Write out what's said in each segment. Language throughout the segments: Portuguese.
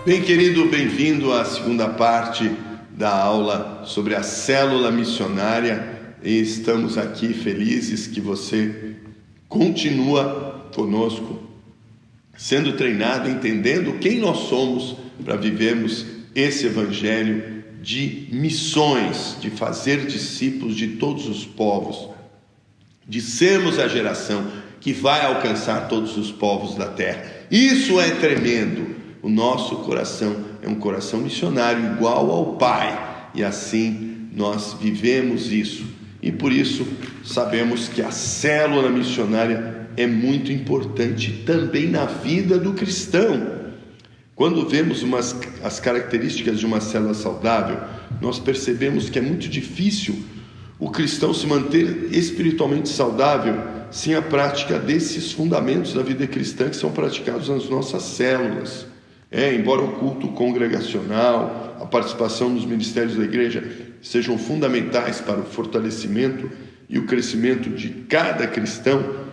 Bem, querido, bem-vindo à segunda parte da aula sobre a célula missionária. E estamos aqui felizes que você continua conosco, sendo treinado, entendendo quem nós somos para vivermos esse evangelho de missões, de fazer discípulos de todos os povos, de sermos a geração que vai alcançar todos os povos da terra. Isso é tremendo. O nosso coração é um coração missionário igual ao Pai, e assim nós vivemos isso. E por isso sabemos que a célula missionária é muito importante também na vida do cristão. Quando vemos as características de uma célula saudável, nós percebemos que é muito difícil o cristão se manter espiritualmente saudável sem a prática desses fundamentos da vida cristã que são praticados nas nossas células. Embora o culto congregacional, a participação nos ministérios da igreja sejam fundamentais para o fortalecimento e o crescimento de cada cristão,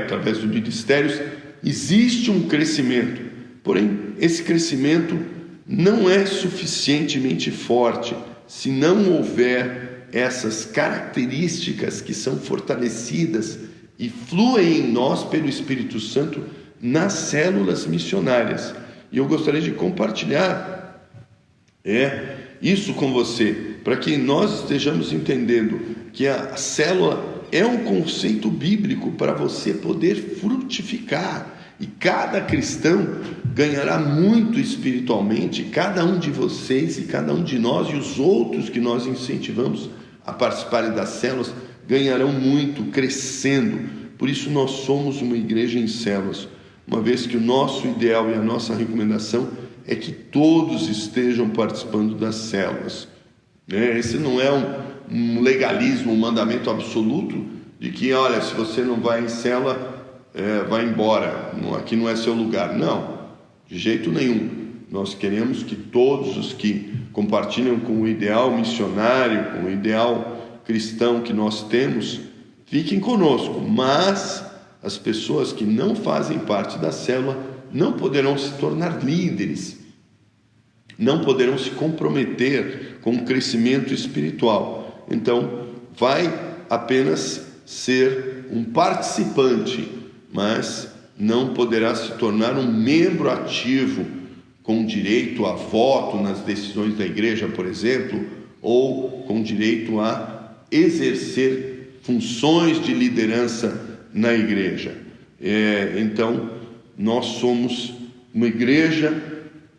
através dos ministérios, existe um crescimento. Porém, esse crescimento não é suficientemente forte se não houver essas características que são fortalecidas e fluem em nós pelo Espírito Santo nas células missionárias. E eu gostaria de compartilhar isso com você, para que nós estejamos entendendo que a célula é um conceito bíblico para você poder frutificar. E cada cristão ganhará muito espiritualmente, cada um de vocês e cada um de nós e os outros que nós incentivamos a participarem das células ganharão muito, crescendo. Por isso nós somos uma igreja em células, uma vez que o nosso ideal e a nossa recomendação é que todos estejam participando das células. Esse não é um legalismo, um mandamento absoluto de que, olha, se você não vai em célula, vai embora, aqui não é seu lugar. Não, de jeito nenhum. Nós queremos que todos os que compartilham com o ideal missionário, com o ideal cristão que nós temos, fiquem conosco, mas as pessoas que não fazem parte da célula não poderão se tornar líderes, não poderão se comprometer com o crescimento espiritual. Então, vai apenas ser um participante, mas não poderá se tornar um membro ativo com direito a voto nas decisões da igreja, por exemplo, ou com direito a exercer funções de liderança na igreja. Então, nós somos uma igreja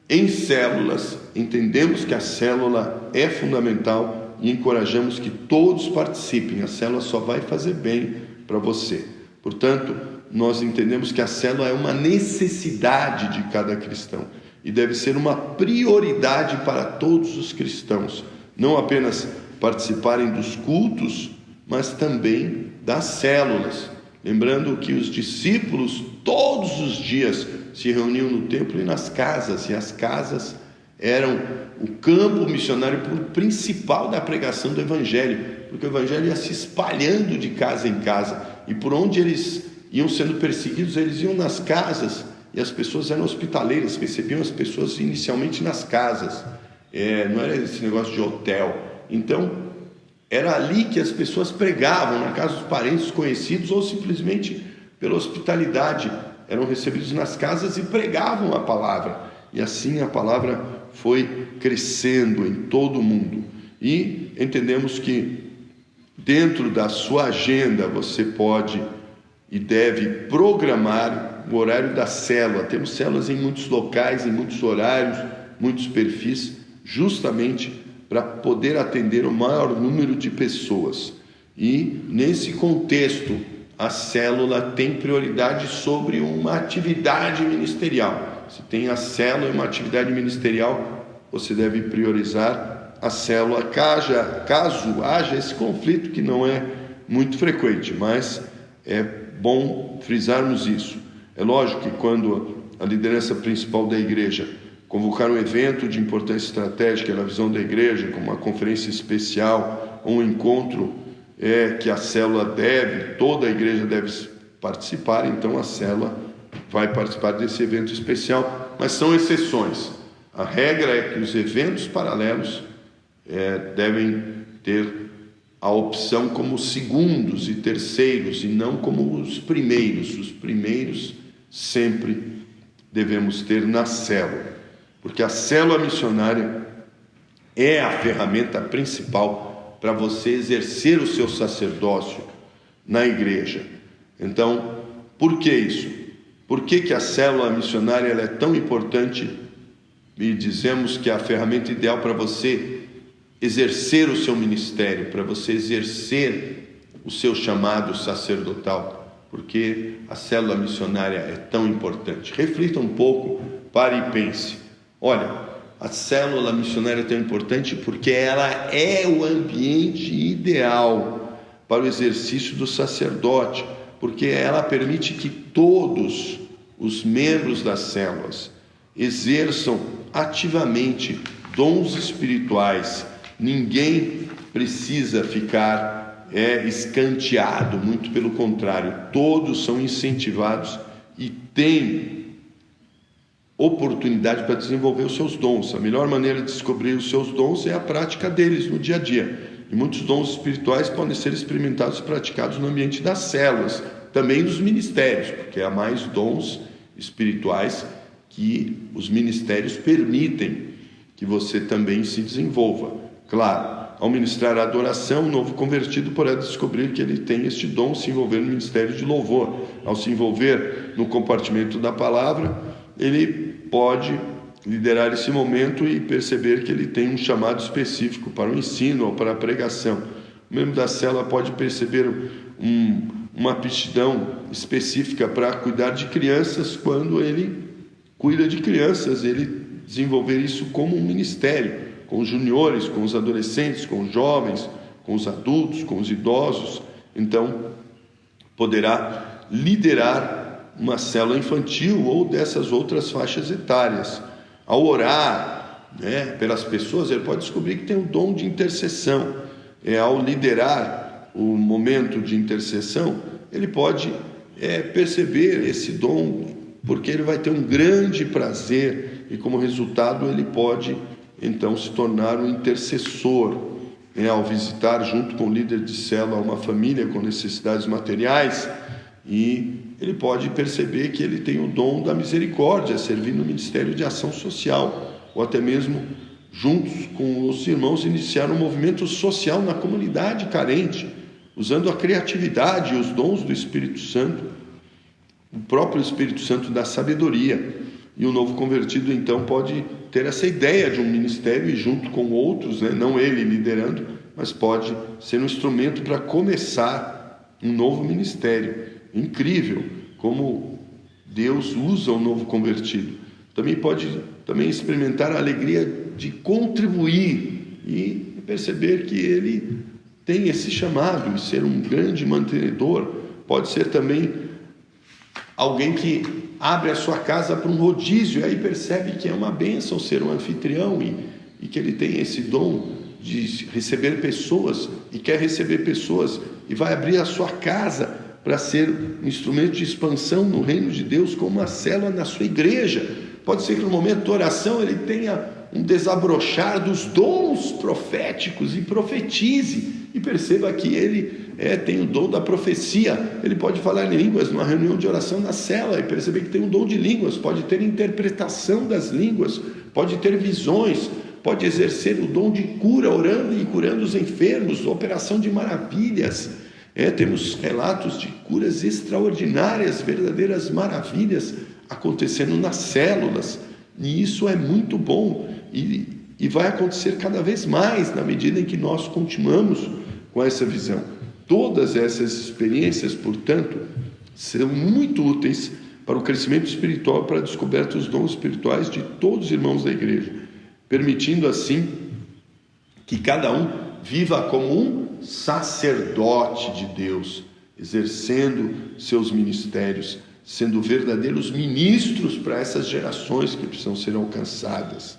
em células, entendemos que a célula é fundamental e encorajamos que todos participem. A célula só vai fazer bem para você. Portanto, nós entendemos que a célula é uma necessidade de cada cristão e deve ser uma prioridade para todos os cristãos, não apenas participarem dos cultos, mas também das células. Lembrando que os discípulos todos os dias se reuniam no templo e nas casas, e as casas eram o campo missionário principal da pregação do evangelho, porque o evangelho ia se espalhando de casa em casa, e por onde eles iam sendo perseguidos, eles iam nas casas, e as pessoas eram hospitaleiras, recebiam as pessoas inicialmente nas casas, não era esse negócio de hotel. Então, era ali que as pessoas pregavam, na casa dos parentes conhecidos, ou simplesmente pela hospitalidade, eram recebidos nas casas e pregavam a palavra. E assim a palavra foi crescendo em todo o mundo. E entendemos que dentro da sua agenda você pode e deve programar o horário da célula. Temos células em muitos locais, em muitos horários, muitos perfis, justamente para poder atender o maior número de pessoas. E nesse contexto, a célula tem prioridade sobre uma atividade ministerial. Se tem a célula e uma atividade ministerial, você deve priorizar a célula, caso haja esse conflito, que não é muito frequente, mas é bom frisarmos isso. É lógico que quando a liderança principal da igreja convocar um evento de importância estratégica na visão da igreja, como uma conferência especial, um encontro que a célula toda a igreja deve participar, então a célula vai participar desse evento especial, mas são exceções. A regra é que os eventos paralelos devem ter a opção como segundos e terceiros e não como os primeiros. Os primeiros sempre devemos ter na célula, porque a célula missionária é a ferramenta principal para você exercer o seu sacerdócio na igreja. Então, por que isso? Por que a célula missionária ela é tão importante e dizemos que é a ferramenta ideal para você exercer o seu ministério, para você exercer o seu chamado sacerdotal? Porque a célula missionária é tão importante. Reflita um pouco, pare e pense. Olha, a célula missionária é tão importante porque ela é o ambiente ideal para o exercício do sacerdote, porque ela permite que todos os membros das células exerçam ativamente dons espirituais. Ninguém precisa ficar escanteado, muito pelo contrário, todos são incentivados e têm oportunidade para desenvolver os seus dons. A melhor maneira de descobrir os seus dons é a prática deles no dia a dia. E muitos dons espirituais podem ser experimentados e praticados no ambiente das células, também dos ministérios, porque há mais dons espirituais que os ministérios permitem que você também se desenvolva. Claro, ao ministrar a adoração, o novo convertido poderá descobrir que ele tem este dom, se envolver no ministério de louvor. Ao se envolver no compartimento da palavra, ele pode liderar esse momento e perceber que ele tem um chamado específico para o ensino ou para a pregação. O membro da célula pode perceber uma aptidão específica para cuidar de crianças. Quando ele cuida de crianças, ele desenvolver isso como um ministério, com os juniores, com os adolescentes, com os jovens, com os adultos, com os idosos. Então, poderá liderar uma célula infantil ou dessas outras faixas etárias. Ao orar pelas pessoas, ele pode descobrir que tem o dom de intercessão. Ao liderar o momento de intercessão, ele pode perceber esse dom, porque ele vai ter um grande prazer e, como resultado, ele pode então se tornar um intercessor. Ao visitar junto com o líder de célula uma família com necessidades materiais, e ele pode perceber que ele tem o dom da misericórdia, servir no Ministério de Ação Social, ou até mesmo juntos com os irmãos iniciar um movimento social na comunidade carente, usando a criatividade e os dons do Espírito Santo, o próprio Espírito Santo da sabedoria. E o novo convertido então pode ter essa ideia de um ministério e junto com outros, não ele liderando, mas pode ser um instrumento para começar um novo ministério. Incrível como Deus usa o novo convertido. Também pode experimentar a alegria de contribuir e perceber que ele tem esse chamado e ser um grande mantenedor. Pode ser também alguém que abre a sua casa para um rodízio e aí percebe que é uma bênção ser um anfitrião e que ele tem esse dom de receber pessoas e quer receber pessoas e vai abrir a sua casa para ser um instrumento de expansão no reino de Deus, como uma célula na sua igreja. Pode ser que no momento da oração ele tenha um desabrochar dos dons proféticos e profetize e perceba que ele tem o dom da profecia. Ele pode falar em línguas numa reunião de oração na célula e perceber que tem um dom de línguas, pode ter interpretação das línguas, pode ter visões, pode exercer o dom de cura, orando e curando os enfermos, operação de maravilhas. Temos relatos de curas extraordinárias, verdadeiras maravilhas acontecendo nas células, e isso é muito bom e vai acontecer cada vez mais na medida em que nós continuamos com essa visão. Todas essas experiências, portanto, serão muito úteis para o crescimento espiritual, para a descoberta dos dons espirituais de todos os irmãos da igreja, permitindo assim que cada um viva como um sacerdote de Deus, exercendo seus ministérios sendo verdadeiros ministros para essas gerações que precisam ser alcançadas,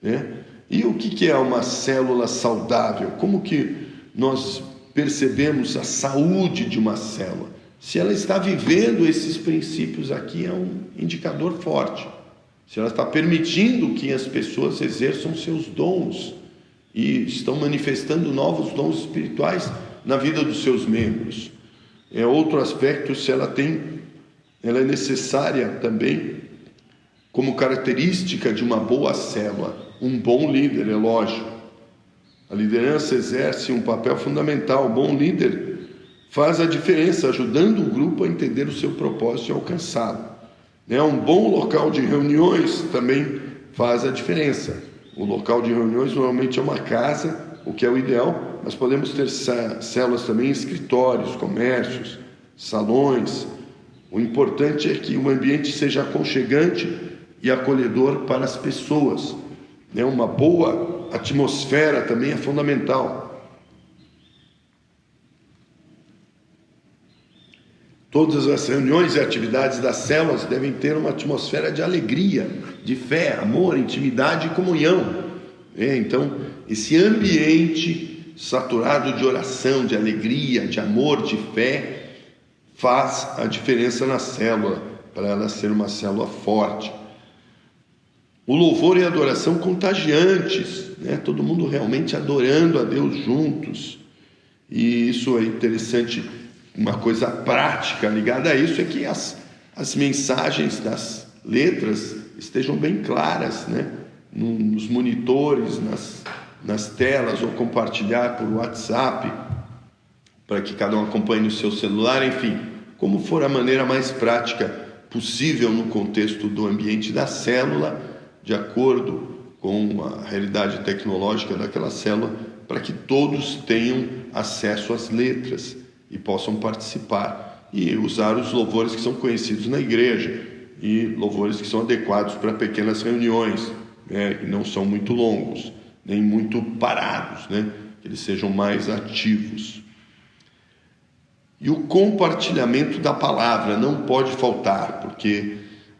né? E o que é uma célula saudável? Como que nós percebemos a saúde de uma célula? Se ela está vivendo esses princípios aqui, é um indicador forte. Se ela está permitindo que as pessoas exerçam seus dons e estão manifestando novos dons espirituais na vida dos seus membros. É outro aspecto, se ela é necessária também como característica de uma boa célula, um bom líder, é lógico. A liderança exerce um papel fundamental. O bom líder faz a diferença, ajudando o grupo a entender o seu propósito e alcançá-lo. Um bom local de reuniões também faz a diferença. O local de reuniões normalmente é uma casa, o que é o ideal, mas podemos ter células também em escritórios, comércios, salões. O importante é que o ambiente seja aconchegante e acolhedor para as pessoas. Uma boa atmosfera também é fundamental. Todas as reuniões e atividades das células devem ter uma atmosfera de alegria, de fé, amor, intimidade e comunhão. Então, esse ambiente saturado de oração, de alegria, de amor, de fé, faz a diferença na célula, para ela ser uma célula forte. O louvor e a adoração contagiantes, todo mundo realmente adorando a Deus juntos. E isso é interessante. Uma coisa prática ligada a isso é que as mensagens das letras estejam bem claras, nos monitores, nas telas, ou compartilhar por WhatsApp, para que cada um acompanhe no seu celular, enfim, como for a maneira mais prática possível no contexto do ambiente da célula, de acordo com a realidade tecnológica daquela célula, para que todos tenham acesso às letras e possam participar e usar os louvores que são conhecidos na igreja e louvores que são adequados para pequenas reuniões, que não são muito longos, nem muito parados, que eles sejam mais ativos. E o compartilhamento da palavra não pode faltar, porque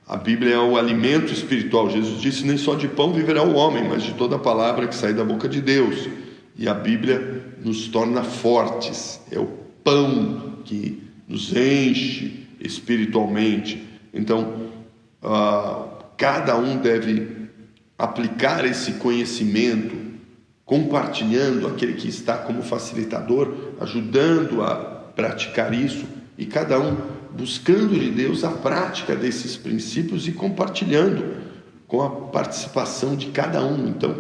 a Bíblia é o alimento espiritual. Jesus disse: nem só de pão viverá o homem, mas de toda a palavra que sai da boca de Deus. E a Bíblia nos torna fortes, é o pão que nos enche espiritualmente. Então, cada um deve aplicar esse conhecimento, compartilhando, aquele que está como facilitador, ajudando a praticar isso, e cada um buscando de Deus a prática desses princípios e compartilhando com a participação de cada um. Então,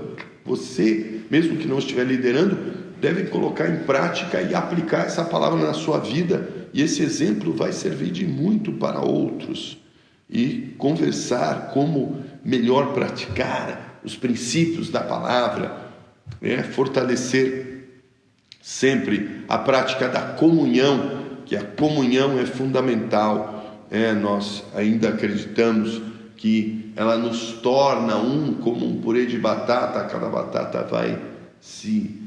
você, mesmo que não estiver liderando, deve colocar em prática e aplicar essa palavra na sua vida, e esse exemplo vai servir de muito para outros. E conversar como melhor praticar os princípios da palavra, fortalecer sempre a prática da comunhão, que a comunhão é fundamental. Nós ainda acreditamos que ela nos torna como um purê de batata. Cada batata vai se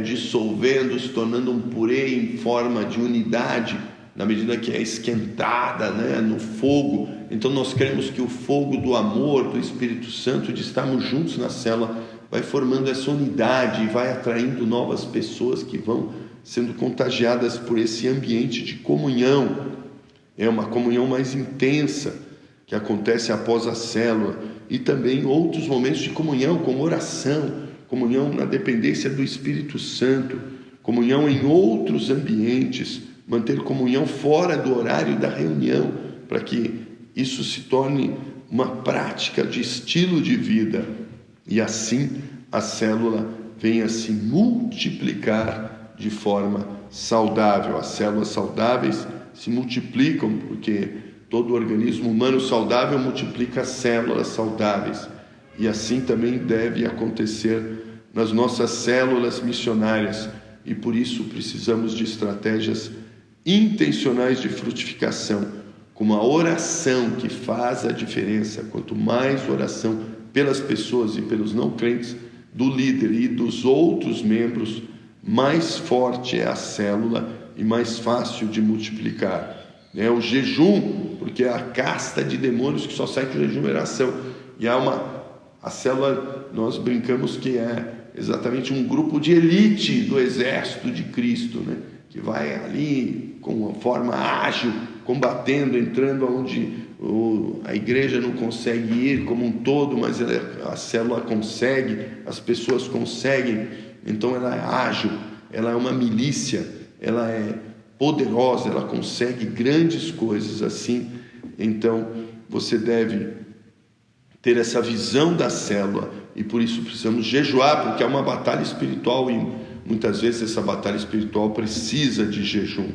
dissolvendo, se tornando um purê em forma de unidade, na medida que é esquentada no fogo. Então nós cremos que o fogo do amor, do Espírito Santo, de estarmos juntos na célula, vai formando essa unidade e vai atraindo novas pessoas que vão sendo contagiadas por esse ambiente de comunhão. É uma comunhão mais intensa que acontece após a célula, e também outros momentos de comunhão, como oração, comunhão na dependência do Espírito Santo, comunhão em outros ambientes, manter comunhão fora do horário da reunião, para que isso se torne uma prática de estilo de vida, e assim a célula venha se multiplicar de forma saudável. As células saudáveis se multiplicam, porque todo organismo humano saudável multiplica células saudáveis, e assim também deve acontecer nas nossas células missionárias, e por isso precisamos de estratégias intencionais de frutificação, com uma oração que faz a diferença. Quanto mais oração pelas pessoas e pelos não crentes, do líder e dos outros membros, mais forte é a célula e mais fácil de multiplicar. né? O jejum, porque é a casta de demônios que só sai com jejum e oração. E a célula, nós brincamos que é exatamente um grupo de elite do exército de Cristo, né? Que vai ali com uma forma ágil, combatendo, entrando onde a igreja não consegue ir como um todo, mas a célula consegue, as pessoas conseguem. Então ela é ágil, ela é uma milícia, ela é poderosa, ela consegue grandes coisas assim. Então você deve ter essa visão da célula, e por isso precisamos jejuar, porque é uma batalha espiritual, e muitas vezes essa batalha espiritual precisa de jejum.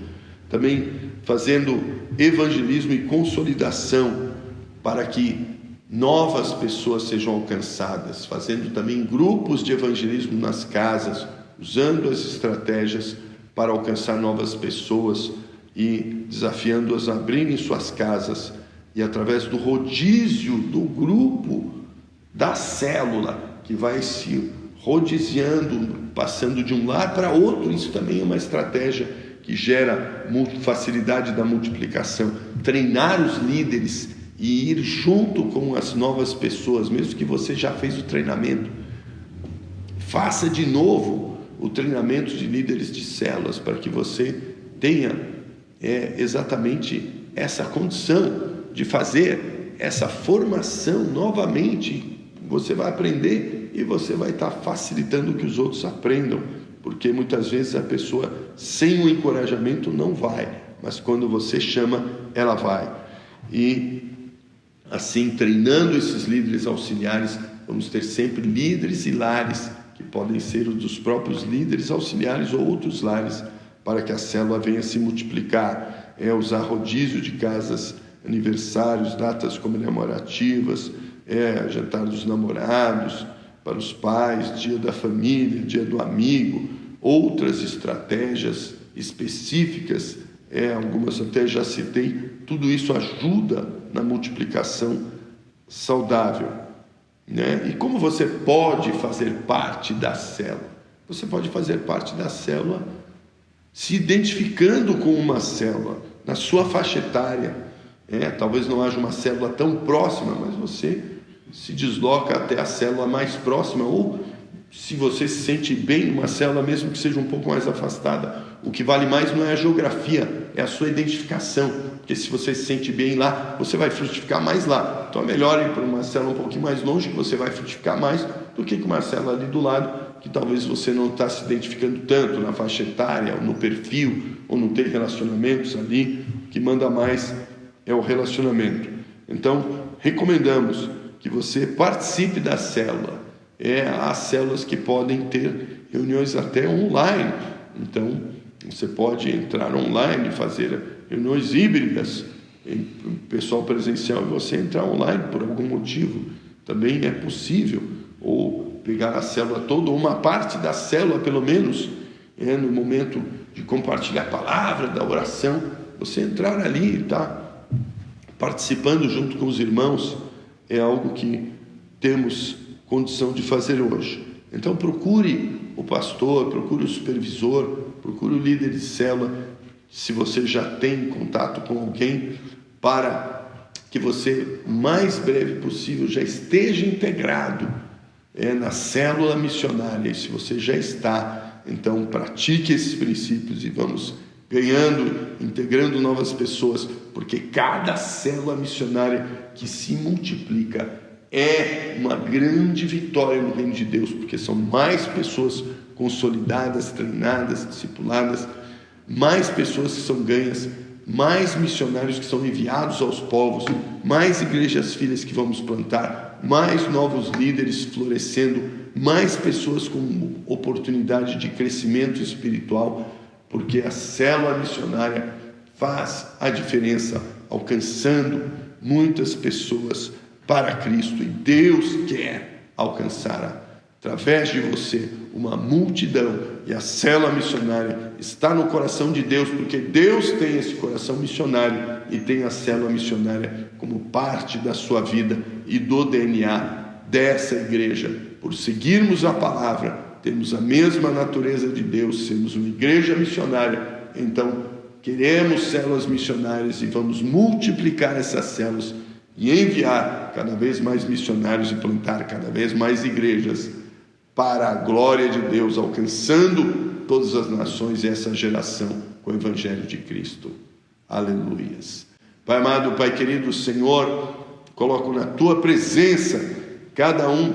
Também fazendo evangelismo e consolidação para que novas pessoas sejam alcançadas, fazendo também grupos de evangelismo nas casas, usando as estratégias para alcançar novas pessoas e desafiando-as a abrirem suas casas, e através do rodízio do grupo, da célula, que vai se rodiziando, passando de um lar para outro. Isso também é uma estratégia que gera facilidade da multiplicação. Treinar os líderes e ir junto com as novas pessoas, mesmo que você já fez o treinamento, faça de novo o treinamento de líderes de células, para que você tenha exatamente essa condição de fazer essa formação novamente. Você vai aprender e você vai estar facilitando que os outros aprendam, porque muitas vezes a pessoa sem o encorajamento não vai, mas quando você chama, ela vai. E assim, treinando esses líderes auxiliares, vamos ter sempre líderes e lares, que podem ser os dos próprios líderes auxiliares ou outros lares, para que a célula venha se multiplicar. Usar rodízio de casas, aniversários, datas comemorativas, jantar dos namorados, para os pais, dia da família, dia do amigo, outras estratégias específicas, algumas até já citei. Tudo isso ajuda na multiplicação saudável, né? E como você pode fazer parte da célula? Você pode fazer parte da célula se identificando com uma célula, na sua faixa etária. Talvez não haja uma célula tão próxima, mas você se desloca até a célula mais próxima, ou se você se sente bem numa célula, mesmo que seja um pouco mais afastada. O que vale mais não é a geografia, é a sua identificação, porque se você se sente bem lá, você vai frutificar mais lá. Então é melhor ir para uma célula um pouquinho mais longe, que você vai frutificar mais, do que com uma célula ali do lado, que talvez você não está se identificando tanto na faixa etária, ou no perfil, ou não tem relacionamentos ali. O que manda mais é o relacionamento. Então recomendamos que você participe da célula. Há células que podem ter reuniões até online, então você pode entrar online, fazer reuniões híbridas, pessoal presencial, e você entrar online por algum motivo, também é possível. Ou pegar a célula toda, ou uma parte da célula pelo menos, no momento de compartilhar a palavra, da oração, você entrar ali e estar participando junto com os irmãos. É algo que temos condição de fazer hoje. Então procure o pastor, procure o supervisor, procure o líder de célula, se você já tem contato com alguém, para que você, o mais breve possível, já esteja integrado na célula missionária. E se você já está, então pratique esses princípios e vamos ganhando, integrando novas pessoas, porque cada célula missionária que se multiplica é uma grande vitória no reino de Deus, porque são mais pessoas consolidadas, treinadas, discipuladas, mais pessoas que são ganhas, mais missionários que são enviados aos povos, mais igrejas filhas que vamos plantar, mais novos líderes florescendo, mais pessoas com oportunidade de crescimento espiritual, porque a célula missionária faz a diferença, alcançando muitas pessoas para Cristo. E Deus quer alcançar através de você uma multidão, e a célula missionária está no coração de Deus, porque Deus tem esse coração missionário e tem a célula missionária como parte da sua vida e do DNA dessa igreja. Por seguirmos a palavra, temos a mesma natureza de Deus, sermos uma igreja missionária. Então queremos células missionárias e vamos multiplicar essas células e enviar cada vez mais missionários e plantar cada vez mais igrejas para a glória de Deus, alcançando todas as nações e essa geração com o Evangelho de Cristo. Aleluias. Pai amado, Pai querido, Senhor, coloco na Tua presença cada um,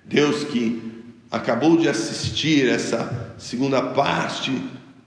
Deus, que acabou de assistir essa segunda parte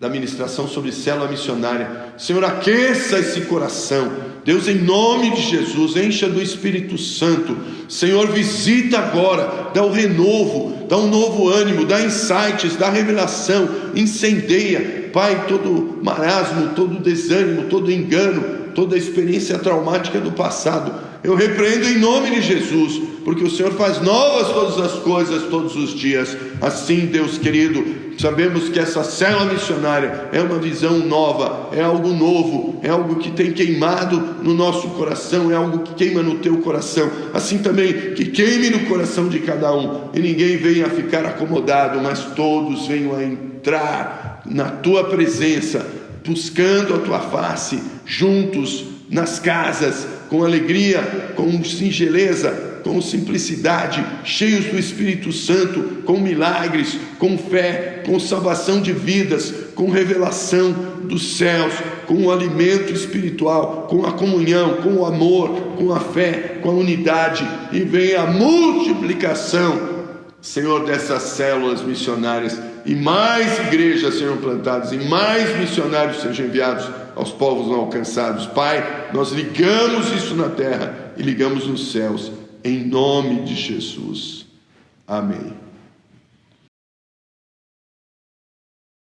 da ministração sobre célula missionária. Senhor, aqueça esse coração. Deus, em nome de Jesus, encha do Espírito Santo. Senhor, visita agora, dá um renovo, dá um novo ânimo, dá insights, dá revelação, incendeia, Pai, todo marasmo, todo desânimo, todo engano, toda experiência traumática do passado. Eu repreendo em nome de Jesus, porque o Senhor faz novas todas as coisas todos os dias. Assim, Deus querido, sabemos que essa célula missionária é uma visão nova, é algo novo, é algo que tem queimado no nosso coração, é algo que queima no teu coração. Assim também, que queime no coração de cada um, e ninguém venha ficar acomodado, mas todos venham a entrar na tua presença, buscando a tua face, juntos, nas casas, com alegria, com singeleza, com simplicidade, cheios do Espírito Santo, com milagres, com fé, com salvação de vidas, com revelação dos céus, com o alimento espiritual, com a comunhão, com o amor, com a fé, com a unidade, e venha a multiplicação, Senhor, dessas células missionárias, e mais igrejas sejam plantadas, e mais missionários sejam enviados aos povos não alcançados. Pai, nós ligamos isso na terra e ligamos nos céus, em nome de Jesus. Amém.